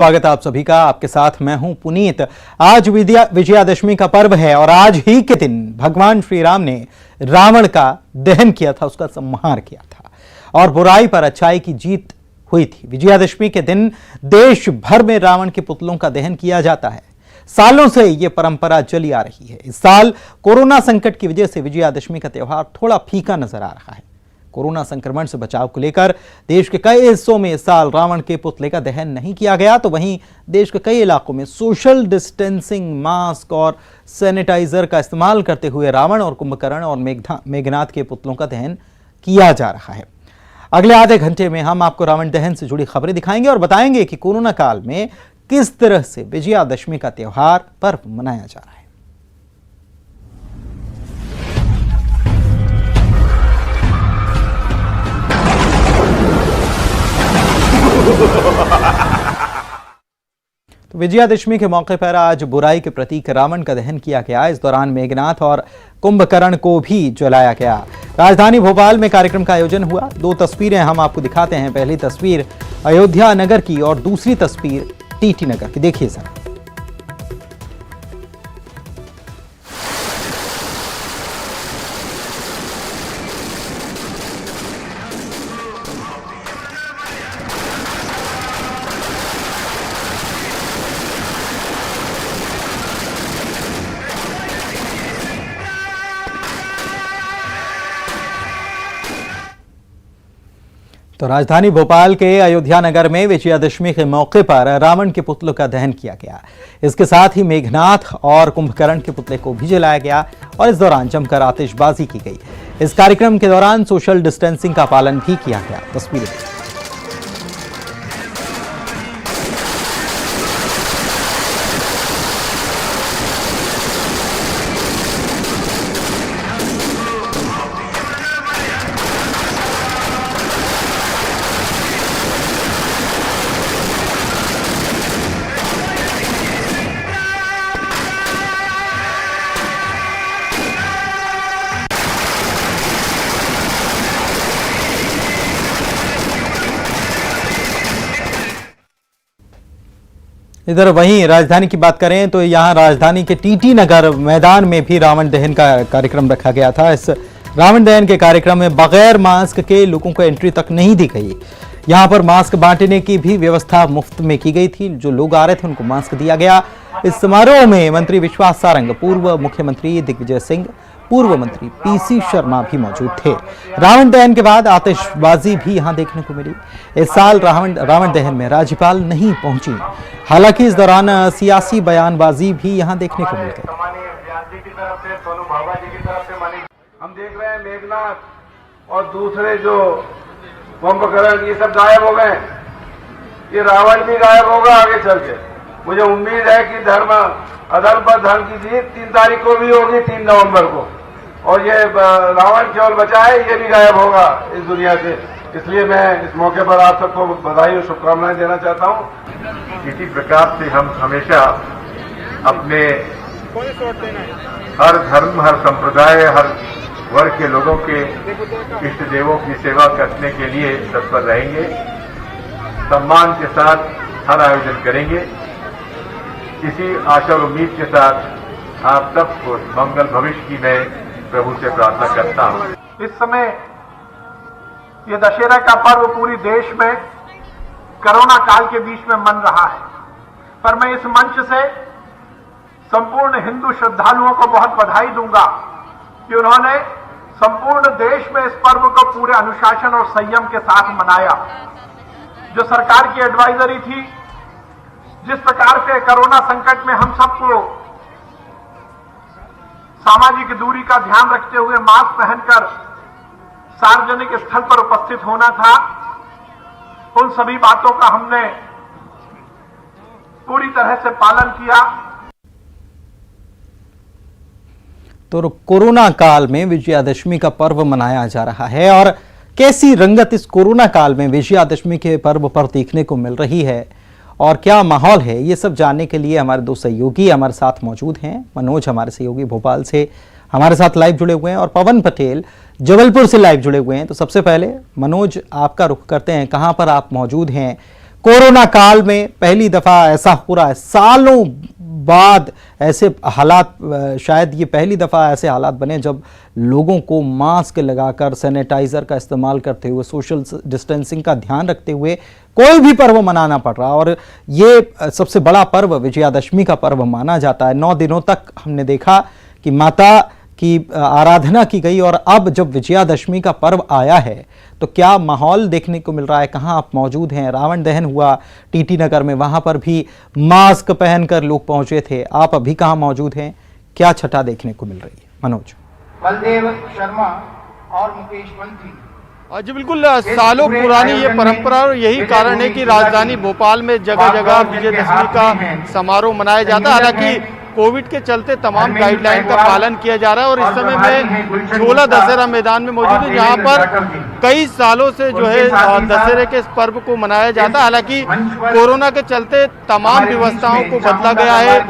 स्वागत है आप सभी का। आपके साथ मैं हूं पुनीत। आज विजयादशमी का पर्व है और आज ही के दिन भगवान श्री राम ने रावण का दहन किया था, उसका संहार किया था और बुराई पर अच्छाई की जीत हुई थी। विजयादशमी के दिन देश भर में रावण के पुतलों का दहन किया जाता है। सालों से यह परंपरा चली आ रही है। इस साल कोरोना संकट की वजह से विजयादशमी का त्यौहार थोड़ा फीका नजर आ रहा है। कोरोना संक्रमण से बचाव को लेकर देश के कई हिस्सों में इस साल रावण के पुतले का दहन नहीं किया गया, तो वहीं देश के कई इलाकों में सोशल डिस्टेंसिंग, मास्क और सैनिटाइजर का इस्तेमाल करते हुए रावण और कुंभकर्ण और मेघनाथ के पुतलों का दहन किया जा रहा है। अगले आधे घंटे में हम आपको रावण दहन से जुड़ी खबरें दिखाएंगे और बताएंगे कि कोरोना काल में किस तरह से विजयादशमी का त्यौहार पर्व मनाया जा रहा है। तो विजयादशमी के मौके पर आज बुराई के प्रतीक रावण का दहन किया गया। इस दौरान मेघनाथ और कुंभकर्ण को भी जलाया गया। राजधानी भोपाल में कार्यक्रम का आयोजन हुआ। दो तस्वीरें हम आपको दिखाते हैं। पहली तस्वीर अयोध्या नगर की और दूसरी तस्वीर टीटी नगर की। देखिए सर। तो राजधानी भोपाल के अयोध्या नगर में विजयादशमी के मौके पर रावण के पुतलों का दहन किया गया। इसके साथ ही मेघनाथ और कुंभकर्ण के पुतले को भी जलाया गया और इस दौरान जमकर आतिशबाजी की गई। इस कार्यक्रम के दौरान सोशल डिस्टेंसिंग का पालन भी किया गया। तस्वीरें इधर वहीं राजधानी की बात करें तो यहां राजधानी के टीटी नगर मैदान में भी रावण दहन का कार्यक्रम रखा गया था। इस रावण दहन के कार्यक्रम में बगैर मास्क के लोगों को एंट्री तक नहीं दी गई। यहां पर मास्क बांटने की भी व्यवस्था मुफ्त में की गई थी। जो लोग आ रहे थे उनको मास्क दिया गया। इस समारोह में मंत्री विश्वास सारंग, पूर्व मुख्यमंत्री दिग्विजय सिंह, पूर्व मंत्री पीसी शर्मा भी मौजूद थे। रावण दहन के बाद आतिशबाजी भी यहां देखने को मिली। इस साल रावण दहन में राज्यपाल नहीं पहुंची। हालांकि इस दौरान सियासी बयानबाजी भी यहां देखने को मिल गई। हम देख रहे हैं मेघनाथ और दूसरे जो कुंभकर्ण ये सब गायब हो गए। ये रावण भी गायब होगा आगे चल के। मुझे उम्मीद है कि धर्म अधर्म पर धर्म की जीत 3 तारीख को भी होगी, 3 नवंबर को। और ये रावण केवल बचा है, ये भी गायब होगा इस दुनिया से। इसलिए मैं इस मौके पर आप सबको बधाई और शुभकामनाएं देना चाहता हूं। इसी प्रकार से हम हमेशा अपने हर धर्म, हर संप्रदाय, हर वर्ग के लोगों के इष्ट देवों की सेवा करने के लिए तत्पर रहेंगे। सम्मान के साथ हर आयोजन करेंगे। इसी आशा और उम्मीद के साथ आप सबको मंगल भविष्य की मैं प्रभु से प्रार्थना करता हूं। इस समय ये दशहरा का पर्व पूरी देश में कोरोना काल के बीच में मन रहा है, पर मैं इस मंच से संपूर्ण हिंदू श्रद्धालुओं को बहुत बधाई दूंगा कि उन्होंने संपूर्ण देश में इस पर्व को पूरे अनुशासन और संयम के साथ मनाया। जो सरकार की एडवाइजरी थी, जिस प्रकार से कोरोना संकट में हम सबको सामाजिक दूरी का ध्यान रखते हुए मास्क पहनकर सार्वजनिक स्थल पर उपस्थित होना था, उन सभी बातों का हमने पूरी तरह से पालन किया। तो कोरोना काल में विजयादशमी का पर्व मनाया जा रहा है और कैसी रंगत इस कोरोना काल में विजयादशमी के पर्व पर देखने को मिल रही है और क्या माहौल है, ये सब जानने के लिए हमारे दो सहयोगी हमारे साथ मौजूद हैं। मनोज हमारे सहयोगी भोपाल से हमारे साथ लाइव जुड़े हुए हैं और पवन पटेल जबलपुर से लाइव जुड़े हुए हैं। तो सबसे पहले मनोज, आपका रुख करते हैं, कहां पर आप मौजूद हैं, कोरोना काल में पहली दफा ऐसा हो रहा है, सालों बाद ऐसे हालात, शायद ये पहली दफा ऐसे हालात बने जब लोगों को मास्क लगाकर, सैनिटाइजर का इस्तेमाल करते हुए, सोशल डिस्टेंसिंग का ध्यान रखते हुए कोई भी पर्व मनाना पड़ रहा। और ये सबसे बड़ा पर्व विजयादशमी का पर्व माना जाता है। 9 दिनों तक हमने देखा कि माता की आराधना की गई, और अब जब विजयादशमी का पर्व आया है तो क्या माहौल देखने को मिल रहा है। कहां आप मौजूद हैं, रावण दहन हुआ टीटी नगर में, वहां पर भी मास्क पहनकर लोग पहुंचे थे। आप अभी कहां मौजूद हैं, क्या छटा देखने को मिल रही है? मनोज। बलदेव शर्मा और मुकेश पंथी। जी बिल्कुल, सालों पुरानी ये परंपरा, और यही कारण है कि राजधानी भोपाल में जगह जगह विजयदशमी का समारोह मनाया जाता है। हालांकि कोविड के चलते तमाम गाइडलाइन का पालन किया जा रहा है। और इस समय मैं झोला दशहरा मैदान में मौजूद हूँ, जहाँ पर कई सालों से जो है दशहरे के इस पर्व को मनाया जाता है। हालांकि कोरोना के चलते तमाम व्यवस्थाओं को बदला गया है,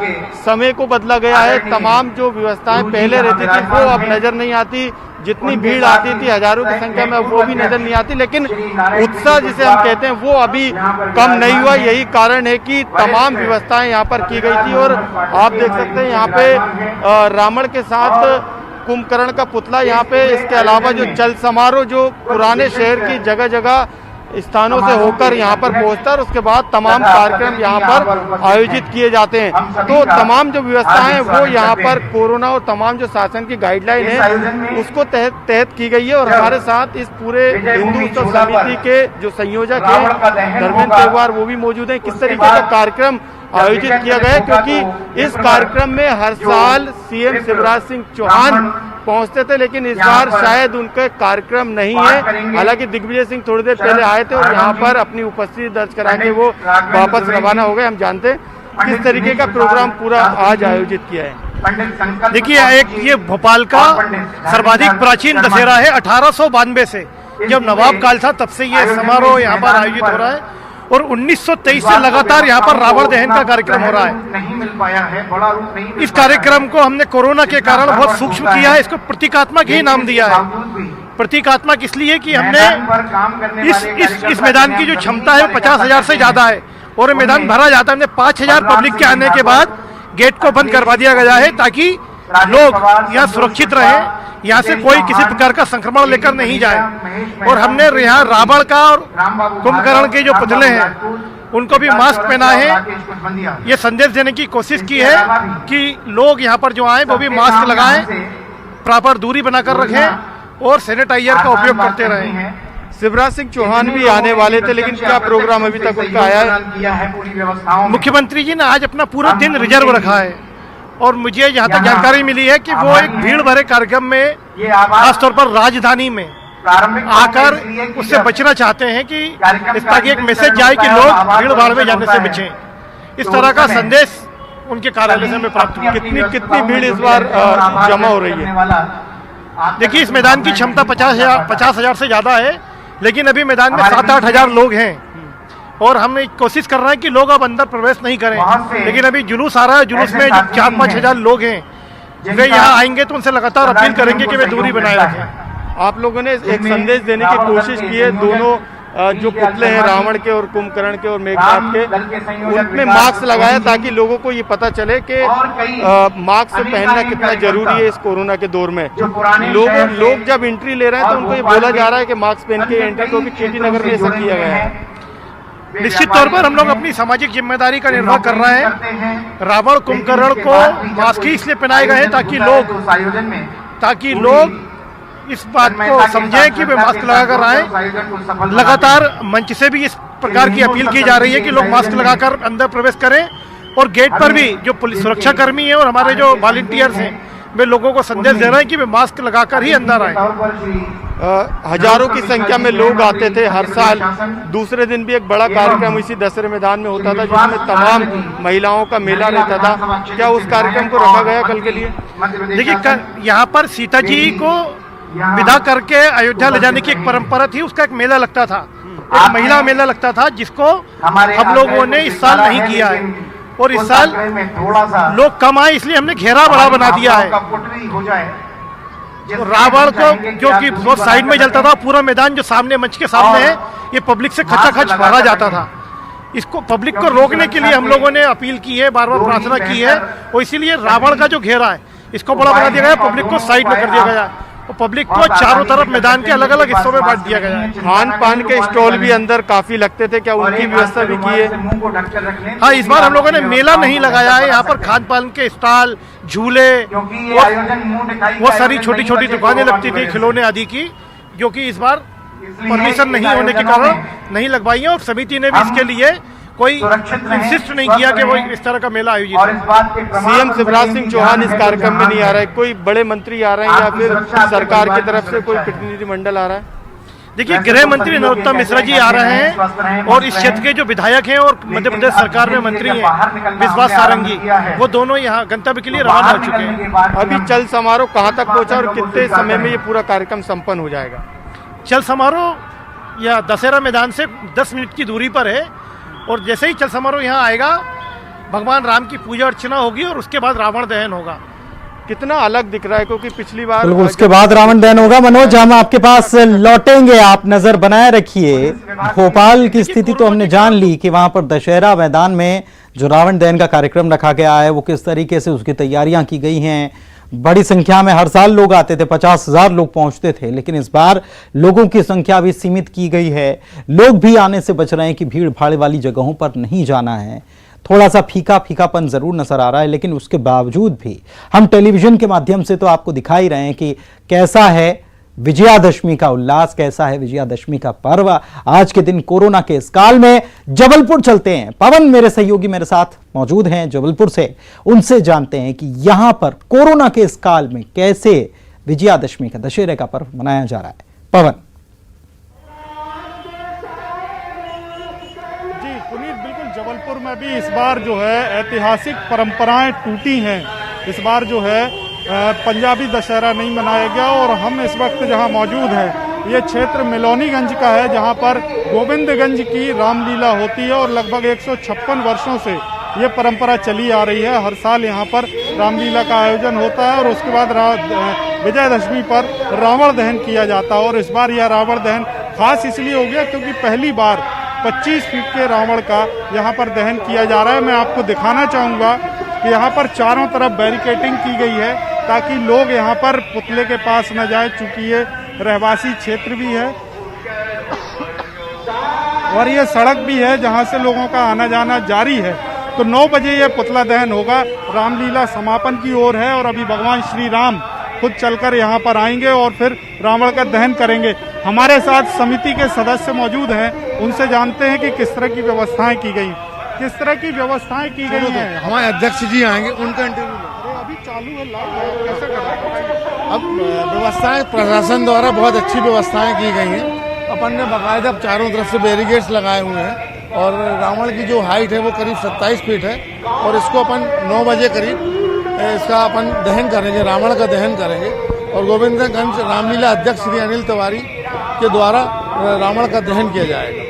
समय को बदला गया है। तमाम जो व्यवस्थाएं पहले रहती थी वो अब नजर नहीं आती। जितनी भीड़ आती थी हजारों की संख्या में, वो भी नजर नहीं आती। लेकिन उत्साह जिसे हम कहते हैं वो अभी कम नहीं हुआ। यही कारण है कि तमाम व्यवस्थाएं यहाँ पर की गई थी। और आप देख सकते हैं यहाँ पे रावण के साथ कुंभकर्ण का पुतला यहाँ पे, इसके अलावा जो चल समारोह जो पुराने शहर की जगह जगह स्थानों से होकर यहाँ पर पहुँचता है, और उसके बाद तमाम कार्यक्रम यहाँ पर आयोजित किए जाते हैं। तो तमाम जो व्यवस्थाएं हैं वो यहाँ पर कोरोना और तमाम जो शासन की गाइडलाइन है उसको तहत की गई है। और हमारे साथ इस पूरे हिंदू उत्सव समिति के जो संयोजक हैं धर्मेंद्र त्योहार, वो भी मौजूद हैं। किस तरीके का कार्यक्रम आयोजित किया गया है, क्योंकि इस कार्यक्रम में हर साल सीएम शिवराज सिंह चौहान पहुंचते थे, लेकिन इस बार शायद उनका कार्यक्रम नहीं है। हालांकि दिग्विजय सिंह थोड़ी देर पहले आए थे और यहाँ पर अपनी उपस्थिति दर्ज करा के वो वापस रवाना हो गए। हम जानते हैं किस तरीके का प्रोग्राम पूरा आज आयोजित किया है। देखिए, एक ये भोपाल का सर्वाधिक प्राचीन दशहरा है। 1892 से जब नवाब काल था तब से ये समारोह यहाँ पर आयोजित हो रहा है, और 1923 से लगातार यहाँ पर रावण दहन का कार्यक्रम हो रहा है। नहीं मिल पाया है, बड़ा रूप नहीं मिल इस कार्यक्रम को हमने कोरोना के कारण बहुत सूक्ष्म किया है। इसको प्रतीकात्मक ही नाम दिया है। प्रतीकात्मक इसलिए कि हमने इस मैदान की जो क्षमता है 50,000 से ज्यादा है, और ये मैदान भरा जाता है। हमने 5,000 पब्लिक के आने के बाद गेट को बंद करवा दिया गया है, ताकि लोग यहाँ सुरक्षित रहे, यहाँ से कोई किसी प्रकार का संक्रमण लेकर नहीं जाए। और हमने यहाँ रावण का और कुंभकर्ण के जो पुतले हैं उनको भी मास्क पहना है। ये संदेश देने की कोशिश की है कि लोग यहाँ पर जो आए वो भी मास्क लगाएं, प्रॉपर दूरी बनाकर रखें और सैनिटाइजर का उपयोग करते रहें। शिवराज सिंह चौहान भी आने वाले थे, लेकिन क्या प्रोग्राम अभी तक उनका आया है? मुख्यमंत्री जी ने आज अपना पूरा दिन रिजर्व रखा है, और मुझे यहाँ तक जानकारी मिली है कि वो एक भीड़ भरे कार्यक्रम में, खासतौर पर राजधानी में आकर उससे बचना चाहते हैं कि इस ताकि एक मैसेज जाए कि लोग भीड़ भाड़ में जाने से बचें। इस तरह का संदेश उनके कार्यालय से हमें प्राप्त हुआ। कितनी भीड़ इस बार जमा हो रही है? देखिए, इस मैदान की क्षमता 50,000 से ज्यादा है, लेकिन अभी मैदान में 7-8 हजार लोग हैं, और हम कोशिश कर रहे हैं कि लोग अब अंदर प्रवेश नहीं करें। लेकिन अभी जुलूस आ रहा है, जुलूस में जो 4-5 हजार लोग हैं वे यहाँ आएंगे तो उनसे लगातार अपील करेंगे कि वे दूरी बनाए रखें। आप लोगों ने एक संदेश देने की कोशिश की है। दोनों जो पुतले हैं रावण के और कुंभकर्ण के और मेघनाथ के, उनमें मास्क लगाया ताकि लोगों को ये पता चले कि मास्क पहनना कितना जरूरी है इस कोरोना के दौर में। लोग जब एंट्री ले रहे हैं तो उनको ये बोला जा रहा है कि मास्क पहन के एंट्री को भी टीटी नगर में ऐसा किया गया है। निश्चित तौर पर हम लोग अपनी सामाजिक जिम्मेदारी का निर्वाह कर रहे हैं। रावण कुंभकर्ण को मास्क ही इसलिए पहनाए गए हैं ताकि लोग इस बात को समझें कि वे मास्क लगाकर आए। लगातार मंच से भी इस प्रकार की अपील की जा रही है कि लोग मास्क लगाकर अंदर प्रवेश करें, और गेट पर भी जो पुलिस सुरक्षा कर्मी हैं और हमारे जो वॉलंटियर्स हैं वे लोगों को संदेश दे रहे हैं कि वे मास्क लगाकर ही अंदर आए। हजारों की संख्या में लोग आते थे हर साल। दूसरे दिन भी एक बड़ा कार्यक्रम इसी दशहरे मैदान में होता था, जिसमें तमाम महिलाओं का मेला रहता था। क्या उस कार्यक्रम को रखा गया कल के लिए? देखिए, यहाँ पर सीता जी को विदा करके अयोध्या ले जाने की एक परंपरा थी, उसका एक मेला लगता था, एक महिला मेला लगता था, जिसको हम लोगों ने इस साल नहीं किया है। और इस साल लोग कम आए इसलिए हमने घेरा बड़ा बना दिया है। रावण को जो कि बहुत साइड में जलता था, पूरा मैदान जो सामने मंच के सामने है ये पब्लिक से खचाखच भरा जाता था। इसको पब्लिक को रोकने के लिए हम लोगों ने अपील की है, बार बार प्रार्थना की है, और इसीलिए रावण का जो घेरा है इसको बड़ा बना दिया गया, पब्लिक को साइड में कर दिया गया और पब्लिक को चारों तरफ मैदान के अलग अलग हिस्सों में बांट दिया गया है। खान पान के स्टॉल भी अंदर काफी लगते थे, क्या उनकी व्यवस्था भी की है? हाँ, इस बार हम लोगों ने मेला नहीं लगाया है, यहाँ पर खान पान के स्टॉल, झूले, वो सारी छोटी छोटी दुकानें लगती थी खिलौने आदि की, जो कि इस बार परमिशन नहीं होने के कारण नहीं लगवाई है, और समिति ने भी इसके लिए कोई इंसिस्ट नहीं किया कि वो इस तरह का मेला आयोजित हो। सीएम शिवराज सिंह चौहान इस कार्यक्रम में नहीं आ रहे, कोई बड़े मंत्री आ रहे हैं या फिर सरकार की तरफ से कोई प्रतिनिधिमंडल आ रहा है? देखिए, गृह मंत्री नरोत्तम मिश्रा जी आ रहे हैं, और इस क्षेत्र के जो विधायक हैं और मध्य प्रदेश सरकार में मंत्री हैं विश्वास सारंगी, वो दोनों यहाँ गंतव्य के लिए रवाना हो चुके हैं। अभी चल समारोह कहाँ तक पहुँचा और कितने समय में ये पूरा कार्यक्रम संपन्न हो जाएगा? चल समारोह या दशहरा मैदान से 10 मिनट की दूरी पर है, और जैसे ही चल समारोह यहाँ आएगा, भगवान राम की पूजा अर्चना होगी और उसके बाद रावण दहन होगा। कितना अलग दिख रहा है, क्योंकि पिछली बार बिल्कुल उसके बाद रावण दहन होगा। मनोज, हम आपके पास लौटेंगे, आप नजर बनाए रखिए। भोपाल की स्थिति तो हमने जान ली कि वहां पर दशहरा मैदान में जो रावण दहन का कार्यक्रम रखा गया है वो किस तरीके से उसकी तैयारियां की गई हैं। बड़ी संख्या में हर साल लोग आते थे, 50,000 लोग पहुंचते थे, लेकिन इस बार लोगों की संख्या भी सीमित की गई है। लोग भी आने से बच रहे हैं कि भीड़ भाड़ वाली जगहों पर नहीं जाना है। थोड़ा सा फीका फीकापन जरूर नजर आ रहा है, लेकिन उसके बावजूद भी हम टेलीविजन के माध्यम से तो आपको दिखा ही रहे हैं कि कैसा है विजयादशमी का उल्लास, कैसा है विजयादशमी का पर्व। आज के दिन कोरोना के इस काल में जबलपुर चलते हैं। पवन मेरे सहयोगी मेरे साथ मौजूद हैं जबलपुर से, उनसे जानते हैं कि यहां पर कोरोना के इस काल में कैसे विजयादशमी का, दशहरे का पर्व मनाया जा रहा है। पवन जी पुनीत, बिल्कुल जबलपुर में भी इस बार जो है ऐतिहासिक परंपराएं टूटी हैं। इस बार जो है पंजाबी दशहरा नहीं मनाया गया, और हम इस वक्त जहां मौजूद हैं ये क्षेत्र मिलोनीगंज का है, जहां पर गोविंदगंज की रामलीला होती है, और लगभग 156 वर्षों से ये परंपरा चली आ रही है। हर साल यहाँ पर रामलीला का आयोजन होता है और उसके बाद विजयदशमी पर रावण दहन किया जाता है। और इस बार यह रावण दहन खास इसलिए हो गया क्योंकि पहली बार 25 फीट के रावण का यहाँ पर दहन किया जा रहा है। मैं आपको दिखाना चाहूँगा कि यहाँ पर चारों तरफ बैरिकेडिंग की गई है ताकि लोग यहाँ पर पुतले के पास न जाए, चूंकि ये रहवासी क्षेत्र भी है और ये सड़क भी है जहाँ से लोगों का आना जाना जारी है। तो 9 बजे ये पुतला दहन होगा। रामलीला समापन की ओर है और अभी भगवान श्री राम खुद चलकर यहाँ पर आएंगे और फिर रावण का दहन करेंगे। हमारे साथ समिति के सदस्य मौजूद हैं, उनसे जानते हैं कि किस तरह की व्यवस्थाएं की गई, किस तरह की व्यवस्थाएं की गई हैं। हमारे अध्यक्ष जी आएंगे, उनका इंटरव्यू अभी चालू है, लाइव कैसे कर रहे हैं? अब व्यवस्थाएं प्रशासन द्वारा बहुत अच्छी व्यवस्थाएं की गई हैं। अपन ने बाकायदा चारों तरफ से बैरिकेड्स लगाए हुए हैं और रावण की जो हाइट है वो करीब 27 फीट है और इसको अपन 9 बजे करीब इसका अपन दहन करेंगे, रावण का दहन करेंगे। और गोविंदगंज रामलीला अध्यक्ष श्री अनिल तिवारी के द्वारा रावण का दहन किया जाएगा।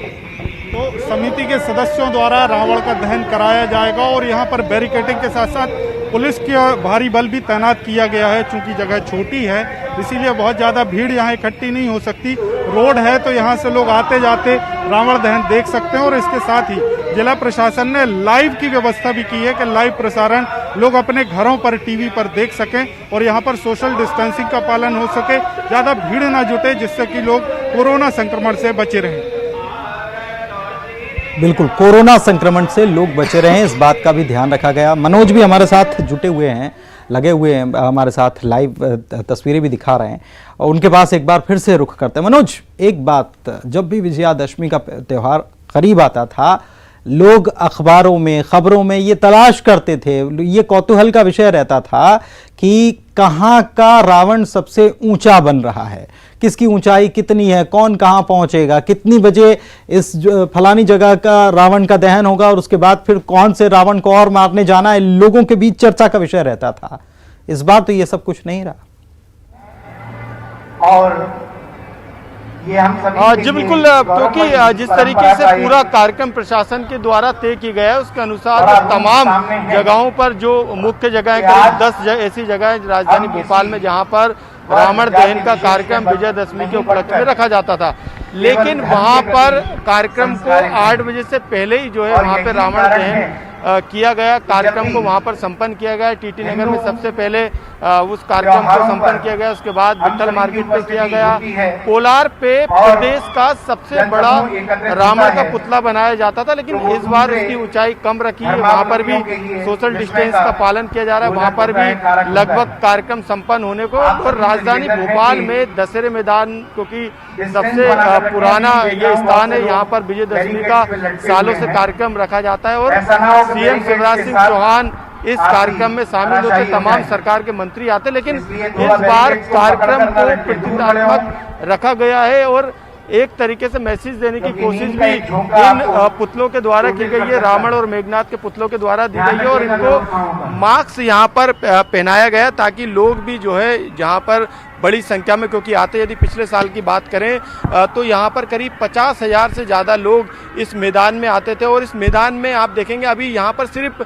तो समिति के सदस्यों द्वारा रावण का दहन कराया जाएगा और यहाँ पर बैरिकेडिंग के साथ साथ पुलिस का भारी बल भी तैनात किया गया है। चूंकि जगह छोटी है इसीलिए बहुत ज़्यादा भीड़ यहाँ इकट्ठी नहीं हो सकती। रोड है तो यहाँ से लोग आते जाते रावण दहन देख सकते हैं। और इसके साथ ही जिला प्रशासन ने लाइव की व्यवस्था भी की है कि लाइव प्रसारण लोग अपने घरों पर टीवी पर देख सकें और यहाँ पर सोशल डिस्टेंसिंग का पालन हो सके, ज़्यादा भीड़ ना जुटे, जिससे कि लोग कोरोना संक्रमण से बचे रहें। बिल्कुल, कोरोना संक्रमण से लोग बचे रहे हैं, इस बात का भी ध्यान रखा गया। मनोज भी हमारे साथ जुटे हुए हैं, लगे हुए हैं, हमारे साथ लाइव तस्वीरें भी दिखा रहे हैं और उनके पास एक बार फिर से रुख करते हैं। मनोज, एक बात, जब भी विजयादशमी का त्यौहार करीब आता था लोग अखबारों में, खबरों में ये तलाश करते थे, ये कौतूहल का विषय रहता था कि कहाँ का रावण सबसे ऊंचा बन रहा है, किसकी ऊंचाई कितनी है, कौन कहाँ पहुंचेगा, कितनी बजे इस फलानी जगह का रावण का दहन होगा और उसके बाद फिर कौन से रावण को और मारने जाना है। लोगों के बीच चर्चा का विषय रहता था। इस बार तो ये सब कुछ नहीं रहा। और ये हम सभी जी बिल्कुल, क्योंकि जिस तरीके से पूरा कार्यक्रम प्रशासन के द्वारा तय किया गया है उसके अनुसार तमाम जगहों पर जो मुख्य जगह है, करीब 10 ऐसी जगह है राजधानी भोपाल में जहां पर रावण दहन का कार्यक्रम विजयदशमी के उपलक्ष्य में रखा जाता था। लेकिन वहां पर कार्यक्रम को 8 बजे से पहले ही जो है वहां पे रावण दहन किया गया। कार्यक्रम को वहां पर संपन्न किया गया। टीटी नगर में सबसे पहले उस कार्यक्रम को संपन्न किया गया, उसके बाद विट्ठल मार्केट पे किया गया। कोलार पे प्रदेश का सबसे बड़ा रावण का पुतला बनाया जाता था, लेकिन इस बार उसकी ऊंचाई कम रखी है। वहां पर भी सोशल डिस्टेंस का पालन किया जा रहा है। वहां पर भी लगभग कार्यक्रम संपन्न होने को। और राजधानी भोपाल में दशहरे मैदान, क्योंकि सबसे पुराना ये स्थान है, यहाँ पर विजयदशमी का सालों से कार्यक्रम रखा जाता है। और सीएम शिवराज सिंह चौहान इस कार्यक्रम में शामिल होते, तमाम सरकार के मंत्री आते, लेकिन इस बार कार्यक्रम को प्रतीकात्मक रखा गया है और एक तरीके से मैसेज देने की कोशिश भी इन पुतलों के द्वारा की गई है। रावण और मेघनाथ के पुतलों के द्वारा दी गई है और इनको मास्क यहाँ पर पहनाया गया ताकि लोग भी जो है जहाँ पर बड़ी संख्या में, क्योंकि आते यदि पिछले साल की बात करें तो यहाँ पर करीब 50,000 से ज़्यादा लोग इस मैदान में आते थे। और इस मैदान में आप देखेंगे अभी यहाँ पर सिर्फ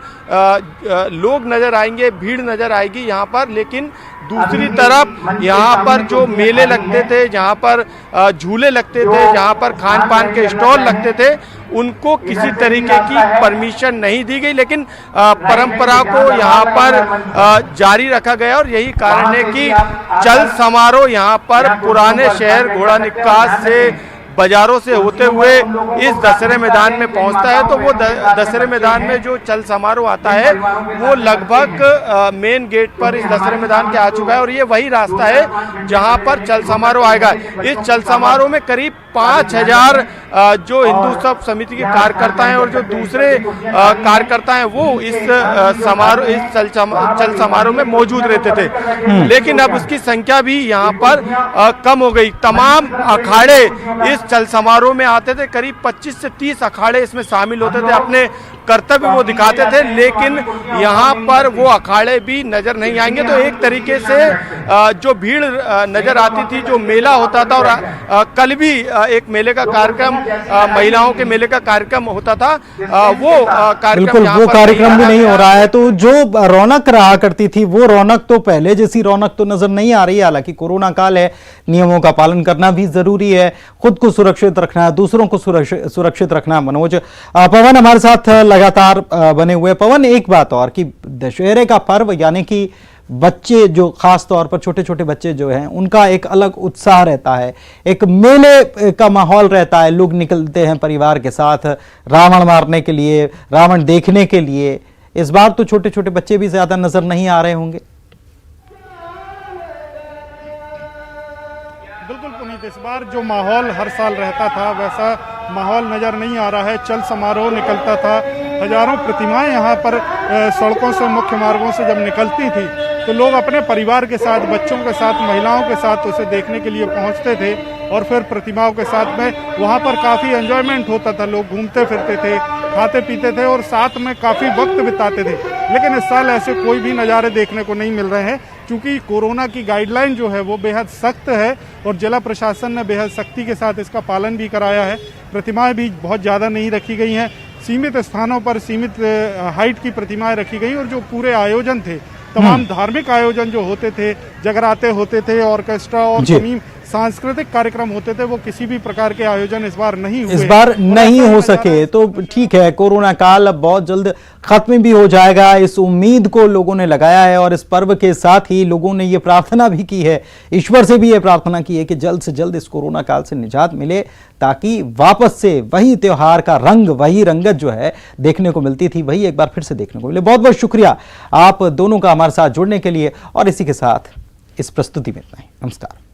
लोग नज़र आएंगे, भीड़ नज़र आएगी यहाँ पर, लेकिन दूसरी तरफ यहाँ पर जो मेले लगते थे, जहाँ पर झूले लगते थे, जहाँ पर खान पान के स्टॉल लगते थे, उनको किसी तरीके की परमिशन नहीं दी गई, लेकिन परंपरा को यहाँ पर जारी रखा गया। और यही कारण है कि चल समारोह यहाँ पर पुराने शहर घोड़ा निकास से, बाजारों से होते हुए इस दशहरे मैदान में पहुंचता है। तो वो दशहरे मैदान में जो चल समारोह आता है वो लगभग मेन गेट पर इस दशहरे मैदान के आ चुका है। और ये वही रास्ता है जहां पर चल समारोह आएगा। इस चल समारोह में करीब 5,000 जो हिंदू उत्सव समिति के कार्यकर्ता हैं और जो दूसरे कार्यकर्ता हैं वो इस चल समारोह में मौजूद रहते थे, लेकिन अब उसकी संख्या भी यहाँ पर कम हो गई। तमाम अखाड़े इस चल समारोह में आते थे, करीब 25 से 30 अखाड़े इसमें शामिल होते थे, अपने कर्तव्य वो दिखाते थे, लेकिन यहाँ पर वो अखाड़े भी नजर नहीं आएंगे। तो एक तरीके से जो भीड़ नजर आती थी, जो मेला होता था, और कल भी एक मेले का कार्यक्रम, महिलाओं के मेले का कार्यक्रम होता था, वो बिल्कुल वो कार्यक्रम भी नहीं हो रहा है। तो जो रौनक रहा करती थी वो रौनक तो पहले जैसी रौनक तो नजर नहीं आ रही है। हालांकि कोरोना काल है, नियमों का पालन करना भी जरूरी है, खुद को सुरक्षित रखना, दूसरों को सुरक्षित रखना। मनोज, पवन हमारे साथ लगातार बने हुए। पवन, एक बात और कि दशहरे का पर्व यानी कि बच्चे, जो खास तौर पर छोटे छोटे बच्चे जो हैं, उनका एक अलग उत्साह रहता है, एक मेले का माहौल रहता है। लोग निकलते हैं परिवार के साथ रावण मारने के लिए, रावण देखने के लिए। इस बार तो छोटे छोटे बच्चे भी ज्यादा नजर नहीं आ रहे होंगे। बिल्कुल पुनीत, इस बार जो माहौल हर साल रहता था वैसा माहौल नज़र नहीं आ रहा है। चल समारोह निकलता था, हजारों प्रतिमाएं यहाँ पर सड़कों से, मुख्य मार्गों से जब निकलती थी तो लोग अपने परिवार के साथ, बच्चों के साथ, महिलाओं के साथ उसे देखने के लिए पहुँचते थे और फिर प्रतिमाओं के साथ में वहाँ पर काफ़ी एंजॉयमेंट होता था। लोग घूमते फिरते थे, खाते पीते थे और साथ में काफ़ी वक्त बिताते थे। लेकिन इस साल ऐसे कोई भी नज़ारे देखने को नहीं मिल रहे हैं, क्योंकि कोरोना की गाइडलाइन जो है वो बेहद सख्त है और जिला प्रशासन ने बेहद सख्ती के साथ इसका पालन भी कराया है। प्रतिमाएं भी बहुत ज़्यादा नहीं रखी गई हैं, सीमित स्थानों पर सीमित हाइट की प्रतिमाएं रखी गई। और जो पूरे आयोजन थे, तमाम धार्मिक आयोजन जो होते थे, जगराते होते थे, ऑर्केस्ट्रा और तमाम सांस्कृतिक कार्यक्रम होते थे, वो किसी भी प्रकार के आयोजन इस बार नहीं हुए, इस बार नहीं हो सके। तो ठीक है, कोरोना काल अब बहुत जल्द खत्म भी हो जाएगा, इस उम्मीद को लोगों ने लगाया है। और इस पर्व के साथ ही लोगों ने ये प्रार्थना भी की है, ईश्वर से भी ये प्रार्थना की है कि जल्द से जल्द इस कोरोना काल से निजात मिले, ताकि वापस से वही त्योहार का रंग, वही रंगत जो है देखने को मिलती थी, वही एक बार फिर से देखने को मिले। बहुत बहुत शुक्रिया आप दोनों का हमारे साथ जुड़ने के लिए। और इसी के साथ इस प्रस्तुति में इतना ही। नमस्कार।